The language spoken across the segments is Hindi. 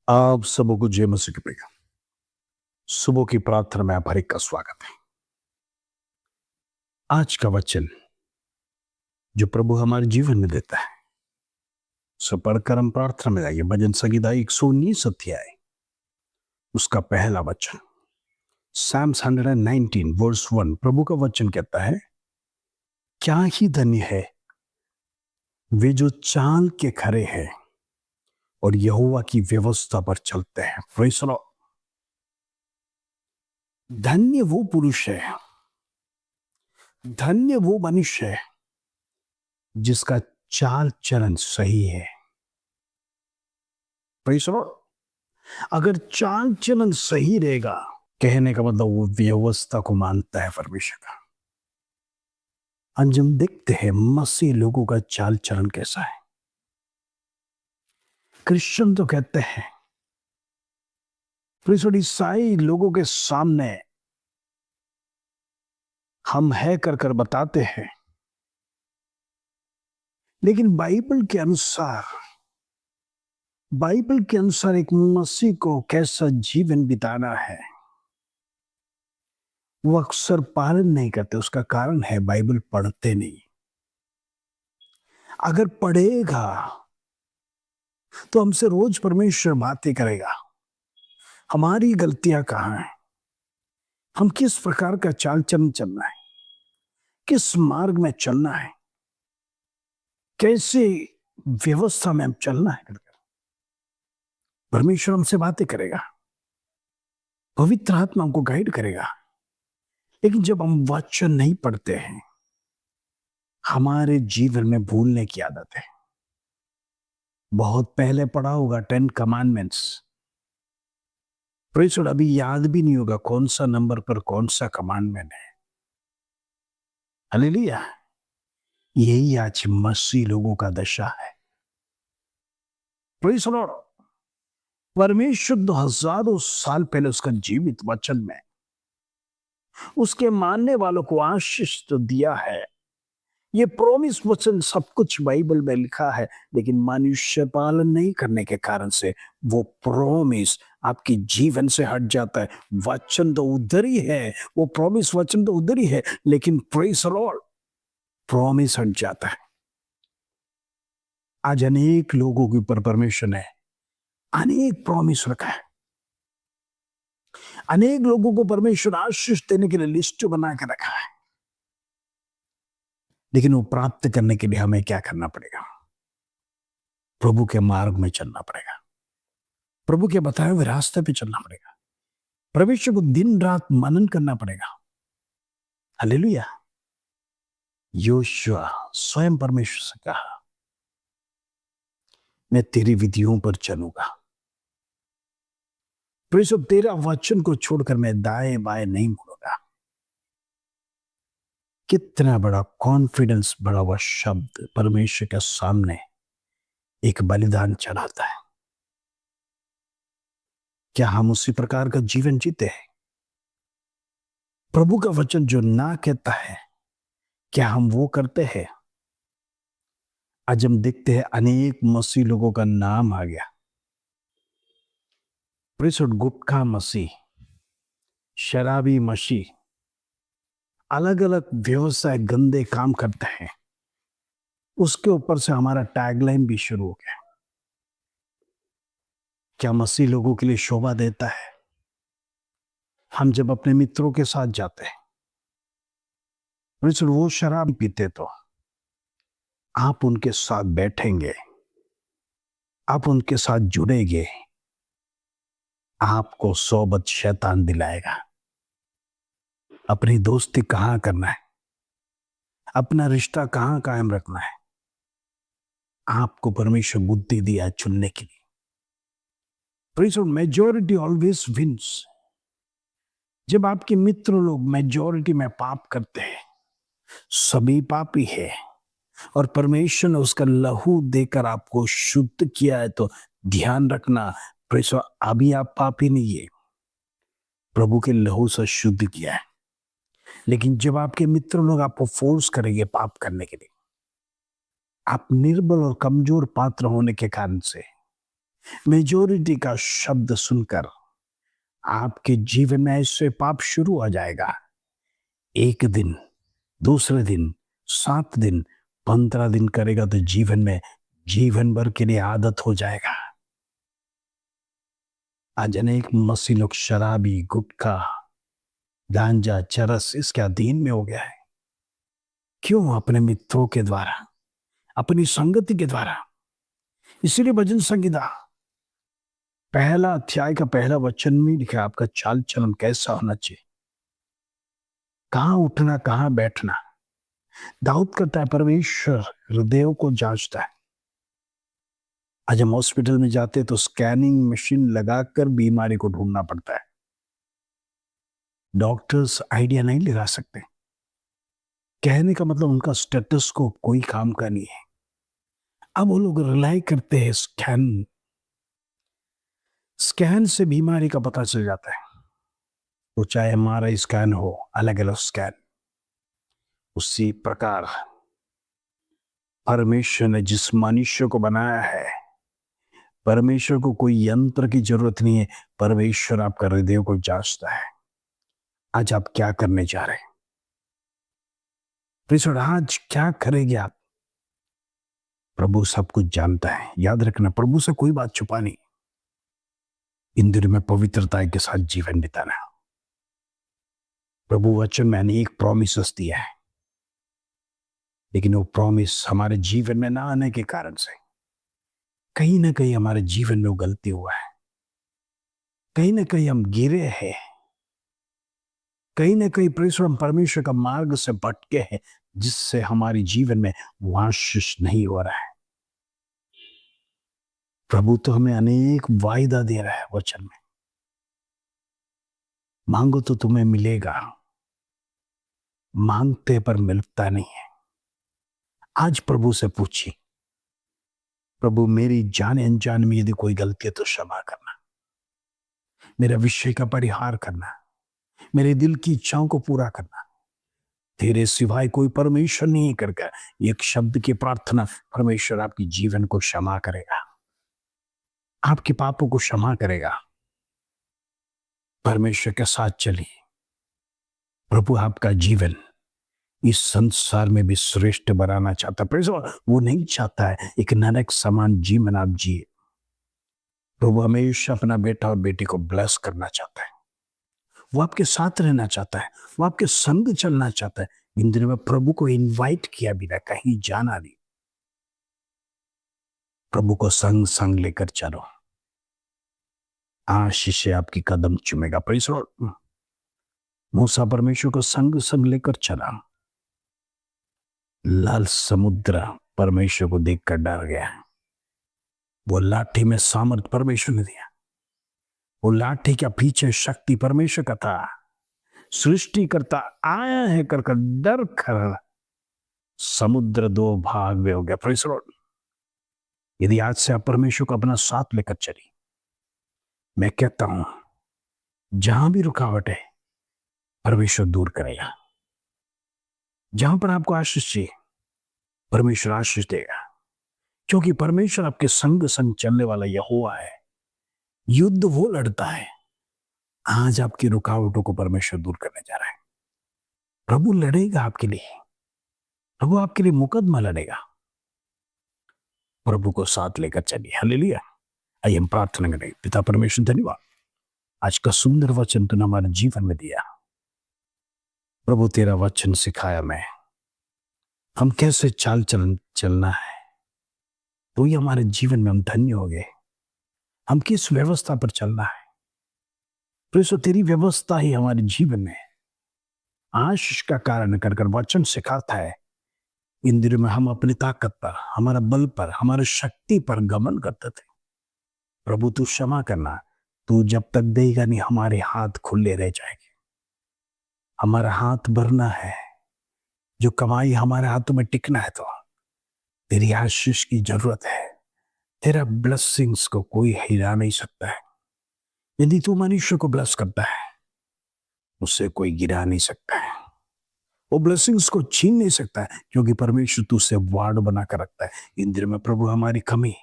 आप सबों को जय मसीह की प्रिय। सुबह की प्रार्थना में आप हर एक का स्वागत है। आज का वचन जो प्रभु हमारे जीवन में देता है, सो पढ़कर हम प्रार्थना में जाइए। भजन संगीता 119 अध्याय उसका पहला वचन, Psalms 119 वर्स 1। प्रभु का वचन कहता है, क्या ही धन्य है वे जो चाल के खरे हैं और यहोवा की व्यवस्था पर चलते हैं। Praise the Lord. धन्य वो पुरुष है, धन्य वो मनुष्य है जिसका चाल चलन सही है। Praise the Lord. अगर चाल चलन सही रहेगा, कहने का मतलब वो व्यवस्था को मानता है परमेश्वर का। आज हम देखते हैं मसीह लोगों का चाल चलन कैसा है। क्रिश्चियन तो कहते हैं, ईसाई लोगों के सामने हम है कर कर बताते हैं, लेकिन बाइबल के अनुसार एक मसीह को कैसा जीवन बिताना है वो अक्सर पालन नहीं करते। उसका कारण है बाइबल पढ़ते नहीं। अगर पढ़ेगा तो हमसे रोज परमेश्वर बातें करेगा। हमारी गलतियां कहाँ हैं, हम किस प्रकार का चाल चलन चलना है, किस मार्ग में चलना है, कैसे व्यवस्था में हम चलना है। परमेश्वर हमसे बातें करेगा, पवित्र आत्मा हमको गाइड करेगा। लेकिन जब हम वचन नहीं पढ़ते हैं, हमारे जीवन में भूलने की आदत है। बहुत पहले पढ़ा होगा 10 कमांडमेंट्स, अभी याद भी नहीं होगा कौन सा नंबर पर कौन सा कमांडमेंट है। हालेलुया। यही आज मसीह लोगों का दशा है। Praise the Lord. परमेश्वर 2000 साल पहले उसका जीवित वचन में उसके मानने वालों को आशीष तो दिया है। ये प्रॉमिस वचन सब कुछ बाइबल में लिखा है, लेकिन मनुष्य पालन नहीं करने के कारण से वो प्रॉमिस आपकी जीवन से हट जाता है। वचन तो उधर ही है, वो प्रॉमिस वचन तो उधर ही है, लेकिन प्रेज़ द लॉर्ड प्रॉमिस हट जाता है। आज अनेक लोगों के ऊपर परमेश्वर ने अनेक प्रॉमिस रखा है। अनेक लोगों को परमेश्वर आशीष देने के लिए लिस्ट बना के रखा है, लेकिन वो प्राप्त करने के लिए हमें क्या करना पड़ेगा? प्रभु के मार्ग में चलना पड़ेगा, प्रभु के बताए हुए रास्ते पे चलना पड़ेगा, परमेश्वर को दिन रात मनन करना पड़ेगा। हालेलुया। योशुआ स्वयं परमेश्वर से कहा, मैं तेरी विधियों पर चलूंगा। परमेश्वर तेरा वचन को छोड़कर मैं दाएं बाएं नहीं मुड़ूंगा। कितना बड़ा कॉन्फिडेंस भरा हुआ शब्द परमेश्वर के सामने एक बलिदान चढ़ाता है। क्या हम उसी प्रकार का जीवन जीते हैं? प्रभु का वचन जो ना कहता है, क्या हम वो करते हैं? आज हम देखते हैं अनेक मसीह लोगों का नाम आ गया। गुटखा मसीह, शराबी मसीह, अलग अलग व्यवसाय गंदे काम करते हैं। उसके ऊपर से हमारा टैगलाइन भी शुरू हो गया। क्या मसीह लोगों के लिए शोभा देता है? हम जब अपने मित्रों के साथ जाते हैं, वो शराब पीते तो आप उनके साथ बैठेंगे, आप उनके साथ जुड़ेंगे, आपको सोबत शैतान दिलाएगा। अपनी दोस्ती कहां करना है, अपना रिश्ता कहां कायम रखना है, आपको परमेश्वर बुद्धि दिया चुनने के लिए। Majority always wins. जब आपके मित्र लोग मेजॉरिटी में पाप करते हैं, सभी पापी है, और परमेश्वर ने उसका लहू देकर आपको शुद्ध किया है, तो ध्यान रखना अभी आप पापी नहीं है, प्रभु के लहू से शुद्ध किया है। लेकिन जब आपके मित्र लोग आपको फोर्स करेंगे पाप करने के लिए, आप निर्बल और कमजोर पात्र होने के कारण से मेजोरिटी का शब्द सुनकर आपके जीवन में ऐसे पाप शुरू हो जाएगा। एक दिन, दूसरे दिन, 7 दिन, 15 दिन करेगा तो जीवन में जीवन भर के लिए आदत हो जाएगा। आज अनेक मसीह लोग शराबी, गुटखा, गांजा, चरस इसके अधीन में हो गया है। क्यों? अपने मित्रों के द्वारा, अपनी संगति के द्वारा। इसीलिए भजन संगीता पहला अध्याय का पहला वचन में लिखा आपका चाल चलन कैसा होना चाहिए, कहां उठना, कहां बैठना। दाऊद कहता है परमेश्वर हृदयों को जांचता है। आज हम हॉस्पिटल में जाते तो स्कैनिंग मशीन लगाकर बीमारी को ढूंढना पड़ता है। डॉक्टर्स आइडिया नहीं लगा सकते। कहने का मतलब उनका स्टेथोस्कोप कोई काम का नहीं है। अब वो लोग रिलाई करते हैं स्कैन से बीमारी का पता चल जाता है। तो चाहे हमारा स्कैन हो, अलग अलग स्कैन, उसी प्रकार परमेश्वर ने जिस मनुष्य को बनाया है, परमेश्वर को कोई यंत्र की जरूरत नहीं है। परमेश्वर आपका हृदय को जांचता है। आज आप क्या करने जा रहे हैं? परमेश्वर आज क्या करेंगे आप? प्रभु सब कुछ जानता है। याद रखना, प्रभु से कोई बात छुपा नहीं। इंद्र में पवित्रता के साथ जीवन बिताना। प्रभु वचन में अनेक प्रॉमिसेस दिया है, लेकिन वो प्रॉमिस हमारे जीवन में ना आने के कारण से कहीं ना कहीं हमारे जीवन में वो गलती हुआ है। कहीं ना कहीं हम गिरे हैं, कहीं ना कहीं परमेश्वर का मार्ग से भटके हैं, जिससे हमारे जीवन में वो आशीष नहीं हो रहा है। प्रभु तो हमें अनेक वायदा दे रहा है वचन में, मांगो तो तुम्हें मिलेगा, मांगते पर मिलता नहीं है। आज प्रभु से पूछिए, प्रभु मेरी जाने अनजाने में यदि कोई गलती है तो क्षमा करना, मेरा विषय का परिहार करना, मेरे दिल की इच्छाओं को पूरा करना। तेरे सिवाय कोई परमेश्वर नहीं करके एक शब्द की प्रार्थना, परमेश्वर आपकी जीवन को क्षमा करेगा, आपके पापों को क्षमा करेगा। परमेश्वर के साथ चलिए। प्रभु आपका जीवन इस संसार में भी श्रेष्ठ बनाना चाहता है। वो नहीं चाहता है एक नरक समान जीवन आप जिए। प्रभु हमेशा अपना बेटा और बेटी को ब्लेस करना चाहता है। वो आपके साथ रहना चाहता है, वो आपके संग चलना चाहता है। इन दिनों में प्रभु को इनवाइट किया बिना कहीं जाना नहीं। प्रभु को संग संग लेकर चलो, आशीष आपकी कदम चुमेगा। परमेश्वर मूसा परमेश्वर को संग संग लेकर चला। लाल समुद्र परमेश्वर को देखकर डर गया। वो लाठी में सामर्थ परमेश्वर ने दिया। वो लाठी के पीछे शक्ति परमेश्वर का था। सृष्टि करता आया है कर डर कर समुद्र 2 भाग में हो गया। परमेश्वर यदि आज से आप परमेश्वर को अपना साथ लेकर चली, मैं कहता हूं जहां भी रुकावट है परमेश्वर दूर करेगा। जहां पर आपको आशीष चाहिए परमेश्वर आशीष देगा, क्योंकि परमेश्वर आपके संग संग चलने वाला यहोवा है। युद्ध वो लड़ता है। आज आपकी रुकावटों को परमेश्वर दूर करने जा रहा है। प्रभु लड़ेगा आपके लिए, प्रभु आपके लिए मुकदमा लड़ेगा। प्रभु को साथ लेकर चलिए। हालेलुया। आइए हम प्रार्थना करें। पिता परमेश्वर धन्यवाद, आज का सुंदर वचन तूने हमारे जीवन में दिया। प्रभु तेरा वचन सिखाया मैं, हम कैसे चाल चलना है। तो ये हमारे जीवन में हम धन्य हो गए। हम किस व्यवस्था पर चलना है, तो तेरी व्यवस्था ही हमारे जीवन में आशीष का कारण कर वचन सिखाता है। इन दिनों में हम अपनी ताकत पर, हमारा बल पर, हमारी शक्ति पर गमन करते थे। प्रभु तू क्षमा करना। तू जब तक देगा नहीं हमारे हाथ खुले रह जाएंगे। हमारा हाथ भरना है, जो कमाई हमारे हाथों में टिकना है। तो तेरी आशीष की जरूरत है। तेरा ब्लेसिंग्स को कोई हिला नहीं सकता है। यदि तू मनुष्य को ब्लेस करता है, उससे कोई गिरा नहीं सकता है। वो ब्लेसिंग्स को छीन नहीं सकता है, क्योंकि परमेश्वर तुझसे वार्ड बना कर रखता है। इन दिनों में प्रभु हमारी कमी,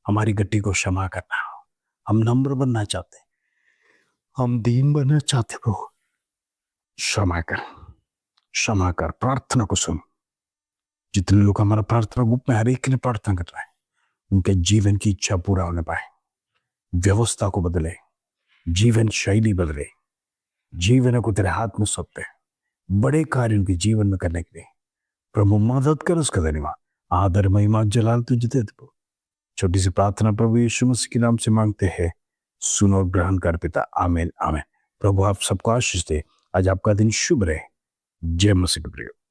हमारी गड्डी को क्षमा करना। हम नम्र बनना चाहते, हम दीन बनना चाहते प्रभु, क्षमा कर, क्षमा कर, प्रार्थना को सुन। जितने लोग हमारा प्रार्थना ग्रुप में हर एक के लिए प्रार्थना कर रहे हैं, उनके जीवन की इच्छा पूरा होने पाए, व्यवस्था को बदले, जीवन शैली बदले, जीवन को तेरे हाथ में सौंपते हैं, बड़े कार्य उनके जीवन में करने के लिए प्रभु मदद कर। उसका धन्यवाद, आदर, महिमा, जलाल तुझे दे दो। छोटी सी प्रार्थना प्रभु यीशु मसीह के नाम से मांगते हैं, सुनो और ग्रहण कर पिता, आमीन आमीन। प्रभु आप सबको आशीष दे। आज आपका दिन शुभ रहे। जय मसीह।